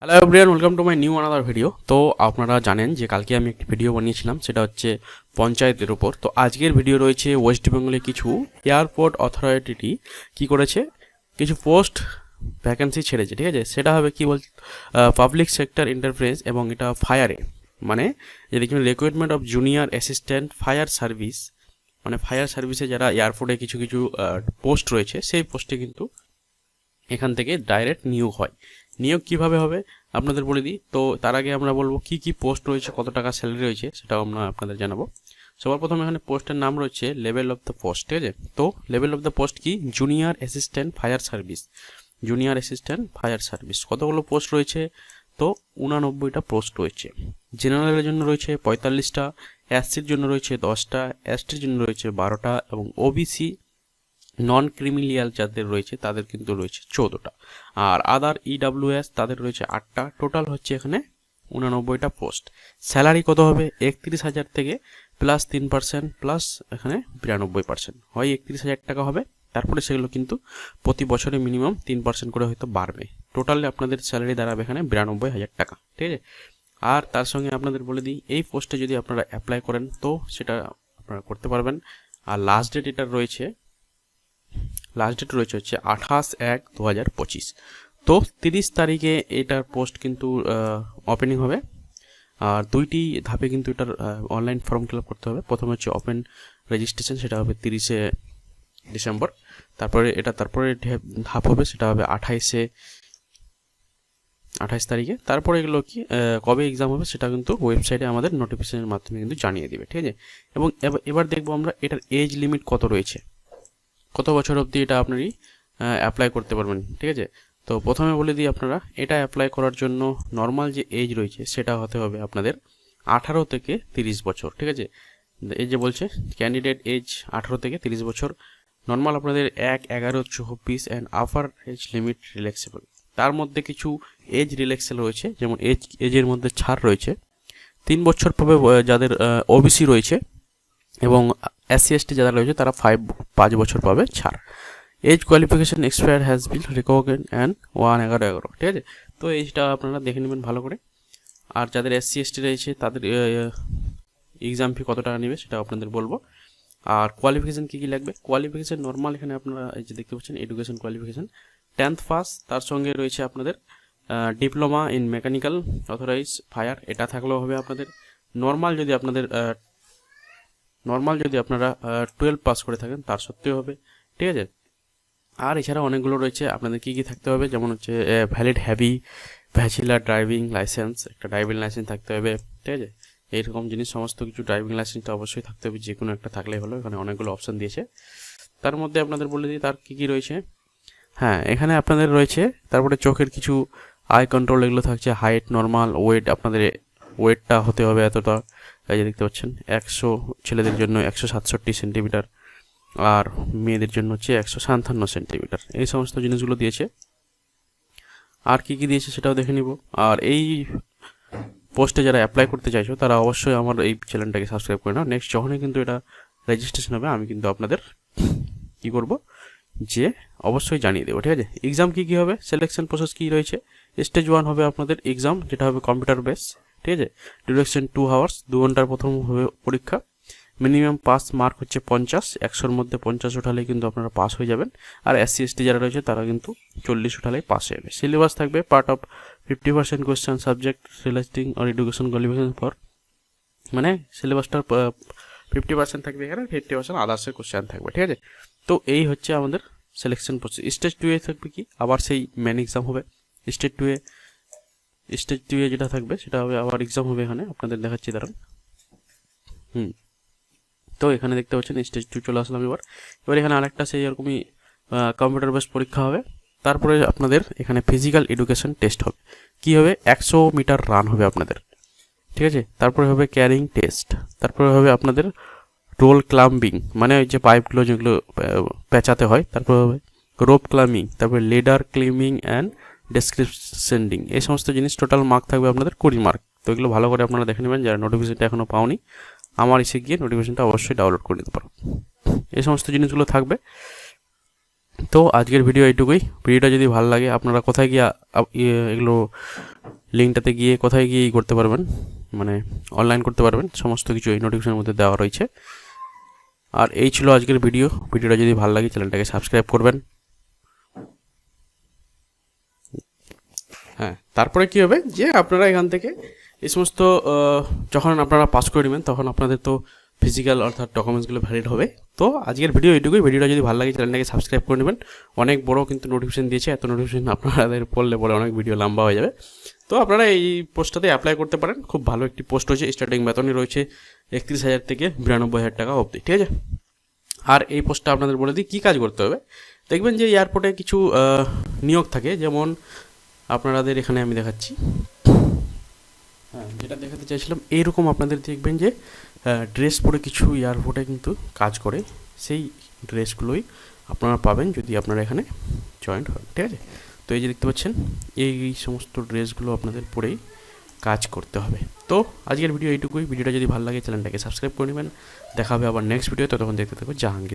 Hello everyone, welcome to my new another video. তো আপনারা জানেন যে কালকে আমি একটি ভিডিও বানিয়েছিলাম, সেটা হচ্ছে পঞ্চায়েতের উপর। তো আজকের ভিডিও রয়েছে ওয়েস্ট বেঙ্গলে কিছু এয়ারপোর্ট অথরিটি কি করেছে, কিছু পোস্ট ভ্যাকেন্সি ছেড়েছে, ঠিক আছে। সেটা হবে কি বল, পাবলিক সেক্টর ইন্টারপ্রাইজ, এবং এটা ফায়ারে, মানে যে দেখবেন recruitment of junior assistant fire service, মানে ফায়ার সার্ভিসে যারা এয়ারপোর্টে কিছু কিছু পোস্ট রয়েছে, সেই পোস্টে কিন্তু এখান থেকে ডাইরেক্ট নিয়োগ হয়। নিয়োগ কিভাবে হবে আপনাদের বলে দিই। তো তার আগে আমরা বলবো কি কি পোস্ট রয়েছে, কত টাকা স্যালারি রয়েছে, সেটাও আমরা আপনাদের জানাবো। সবার প্রথমে এখানে পোস্টের নাম রয়েছে লেভেল অফ দ্য পোস্ট, ঠিক আছে। তো লেভেল অফ দ্য পোস্ট কি, junior assistant fire service. Junior assistant fire service কতগুলো পোস্ট রয়েছে, তো 89টা পোস্ট রয়েছে। জেনারেলের জন্য রয়েছে 45টা, এসসির জন্য রয়েছে 10টা, এসটির জন্য রয়েছে 12টা, এবং ওবিসি নন ক্রিমিলিয়াল যাদের রয়েছে তাদের কিন্তু রয়েছে 14টা, আর আদার ইডাব্লিউএস তাদের রয়েছে 8টা। টোটাল হচ্ছে এখানে 89টা পোস্ট। স্যালারি কত হবে, 31,000 থেকে প্লাস 3% প্লাস এখানে 92%, হয় 31,000 টাকা হবে। তারপরে সেগুলো কিন্তু প্রতি বছরে মিনিমাম 3% করে হয়তো বাড়বে। টোটালি আপনাদের স্যালারি দাঁড়াবে এখানে 92,000 টাকা, ঠিক আছে। আর তার সঙ্গে আপনাদের বলে দিই, এই পোস্টে যদি আপনারা অ্যাপ্লাই করেন তো সেটা আপনারা করতে পারবেন। আর লাস্ট ডেট এটার রয়েছে, হচ্ছে 28/1/2025। তো 30 তারিখে এটার পোস্ট কিন্তু ওপেনিং হবে। আর দুইটি ধাপে কিন্তু এটার অনলাইন ফর্ম ফিল আপ করতে হবে। প্রথমে হচ্ছে ওপেন রেজিস্ট্রেশন, সেটা হবে 30শে ডিসেম্বর। তারপরে ধাপ হবে, সেটা হবে 28 তারিখে। তারপরে এগুলো কি কবে এক্সাম হবে সেটা কিন্তু ওয়েবসাইটে আমাদের নোটিফিকেশনের মাধ্যমে কিন্তু জানিয়ে দেবে, ঠিক আছে। এবং এবার দেখবো আমরা এটার এজ লিমিট কত রয়েছে, কত বছর অবধি এটা আপনি অ্যাপ্লাই করতে পারবেন, ঠিক আছে। তো প্রথমে বলে দিই, আপনারা এটা অ্যাপ্লাই করার জন্য নর্মাল যে এজ রয়েছে সেটা হতে হবে আপনাদের 18 থেকে 30 বছর, ঠিক আছে। এই যে বলছে ক্যান্ডিডেট এজ 18 থেকে 30 বছর। নর্মাল আপনাদের 1/11/24 and upper age limit relaxable. তার মধ্যে কিছু এজ রিল্যাক্সেবল রয়েছে, যেমন এজের মধ্যে ছাড় রয়েছে। 3 বছর পাবে যাদের ওবিসি রয়েছে, এবং এসসি এসটি যারা রয়েছে তারা 5 বছর পাবে ছাড়। Age qualification expire has been recognised and 1/11/11, ঠিক আছে। তো এইটা আপনারা দেখে নেবেন ভালো করে। আর যাদের এসসি এসটি রয়েছে তাদের এক্সাম ফি কত টাকা নেবে সেটা আপনাদের বলবো। আর কোয়ালিফিকেশান কী কী লাগবে, কোয়ালিফিকেশান নর্মাল এখানে আপনারা এই যে দেখতে পাচ্ছেন এডুকেশন কোয়ালিফিকেশান 10th পাস, তার সঙ্গে রয়েছে আপনাদের diploma in mechanical authorise fire, এটা থাকলেও হবে আপনাদের। নর্মাল যদি আপনারা 12 পাস করে থাকেন তার সত্ত্বেও হবে, ঠিক আছে। আর এছাড়া অনেকগুলো রয়েছে, আপনাদের কী কী থাকতে হবে, যেমন হচ্ছে valid heavy bachelor driving licence, একটা ড্রাইভিং লাইসেন্স থাকতে হবে, ঠিক আছে। এইরকম জিনিস সমস্ত কিছু, ড্রাইভিং লাইসেন্সটা অবশ্যই থাকতে হবে, যে কোনো একটা থাকলেই হলো। এখানে অনেকগুলো অপশান দিয়েছে, তার মধ্যে আপনাদের বলে দিই তার কী কী রয়েছে। হ্যাঁ, এখানে আপনাদের রয়েছে তারপরে চোখের কিছু আই কন্ট্রোল, এগুলো থাকছে। হাইট, নর্মাল ওয়েট, আপনাদের ওয়েটটা হতে হবে এতটা, এই যে দেখতে পাচ্ছেন 100, ছেলেদের জন্য 167 সেন্টিমিটার, আর মেয়েদের জন্য হচ্ছে 157 সেন্টিমিটার। এই সমস্ত জিনিসগুলো দিয়েছে। আর কি কি দিয়েছে সেটাও দেখে নিব। আর এই পোস্টে যারা অ্যাপ্লাই করতে চাইছো তারা অবশ্যই আমার এই চ্যানেলটাকে সাবস্ক্রাইব করে নাও। নেক্সট যখনই কিন্তু এটা রেজিস্ট্রেশন হবে আমি কিন্তু আপনাদের কি করব, যে অবশ্যই জানিয়ে দেবো, ঠিক আছে। এক্সাম কী কী হবে, সিলেকশন প্রসেস কী রয়েছে। স্টেজ 1 হবে আপনাদের এক্সাম, যেটা হবে কম্পিউটার বেস, ঠিক আছে। ডিউরেশন 2 আওয়ার্স, 2 ঘন্টার প্রথম হবে পরীক্ষা। মিনিমাম পাস মার্ক হচ্ছে 50, 100-র মধ্যে 50 উঠালেই কিন্তু আপনারা পাস হয়ে যাবেন। আর এসসি এসটি যারা রয়েছে তারা কিন্তু 40 উঠালেই পাস হয়ে যাবে। সিলেবাস থাকবে part of 50% question subject relating or education qualification for, মানে সিলেবাসটার 50% থাকবে এখানে, 50% আদার্সের কোয়েশ্চেন থাকবে, ঠিক আছে। তো এই হচ্ছে আমাদের সিলেকশন প্রসেস। স্টেজ 2 এ থাকবে কি, আবার সেই মেন এক্সাম হবে। স্টেজ 2 এ যেটা থাকবে সেটা হবে আবার এক্সাম হবে, এখানে আপনাদের দেখাচ্ছি দাঁড়ান। তো এখানে দেখতে পাচ্ছেন স্টেজ 2 চলে আসলাম। এবার এখানে আরেকটা সেই এরকমই কম্পিউটার বেস পরীক্ষা হবে। তারপরে আপনাদের এখানে ফিজিক্যাল এডুকেশন টেস্ট হবে। কি হবে, 100 মিটার রান হবে আপনাদের, ঠিক আছে। তারপরে হবে ক্যারিং টেস্ট, তারপরে হবে আপনাদের রোল ক্লাম্বিং, মানে ওই যে পাইপগুলো যেগুলো পেঁচাতে হয়, তারপরে হবে রোপ ক্লাম্বিং, তারপরে লেডার ক্লাম্বিং অ্যান্ড ডেসক্রিপশন, এই সমস্ত জিনিস। টোটাল মার্ক থাকবে আপনাদের 20 মার্ক। তো এগুলো ভালো করে আপনারা দেখে নেবেন, যারা নোটিফিকেশনটা এখনও পাওনি আমার এসে গিয়ে নোটিফিকেশনটা অবশ্যই ডাউনলোড করে নিতে পারো। এই সমস্ত জিনিসগুলো থাকবে। তো আজকের ভিডিও এইটুকুই। ভিডিওটা যদি ভালো লাগে আপনারা কোথায় গিয়ে এগুলো লিঙ্কটাতে গিয়ে কোথায় গিয়ে করতে পারবেন, মানে অনলাইন করতে পারবেন, সমস্ত কিছু এই নোটিফিকেশনের মধ্যে দেওয়া রয়েছে। আর এই ছিল আজকের ভিডিওটা যদি ভালো লাগে চ্যানেলটাকে সাবস্ক্রাইব করবেন। হ্যাঁ, তারপরে কী হবে যে আপনারা এখান থেকে এই সমস্ত যখন আপনারা পাস করে নেবেন তখন আপনাদের তো ফিজিক্যাল অর্থাৎ ডকুমেন্টসগুলো ভ্যালিড হবে। তো আজকের ভিডিও এইটুকুই। ভিডিওটা যদি ভালো লাগে চ্যানেলটাকে সাবস্ক্রাইব করে নেবেন। অনেক বড় কিন্তু নোটিফিকেশন দিয়েছে, এত নোটিফিকেশন আপনাদের পড়লে পরে অনেক ভিডিও লম্বা হয়ে যাবে। তো আপনারা এই পোস্টটাতে অ্যাপ্লাই করতে পারেন। খুব ভালো একটি পোস্ট হয়েছে, স্টার্টিং বেতনই রয়েছে 31,000 থেকে 92,000 টাকা অবধি, ঠিক আছে। আর এই পোস্টটা আপনাদের বলে দিই কী কাজ করতে হবে। দেখবেন যে এয়ারপোর্টে কিছু নিয়োগ থাকে, যেমন আপনাদের এখানে আমি দেখাচ্ছি। হ্যাঁ, যেটা দেখাতে চাইছিলাম এইরকম আপনাদের দেখবেন যে ড্রেস পরে কিছু এয়ারপোর্টে কিন্তু কাজ করে, সেই ড্রেসগুলোই আপনারা পাবেন যদি আপনারা এখানে জয়েন্ট হন, ঠিক আছে। তো এই যে দেখতে পাচ্ছেন এই সমস্ত ড্রেসগুলো আপনাদের পরেই কাজ করতে হবে। তো আজকের ভিডিও এইটুকুই। ভিডিওটা যদি ভালো লাগে চ্যানেলটাকে সাবস্ক্রাইব করে নেবেন। দেখা হবে আবার নেক্সট ভিডিও, ততক্ষণ দেখতে থাকবো জাহাঙ্গীর।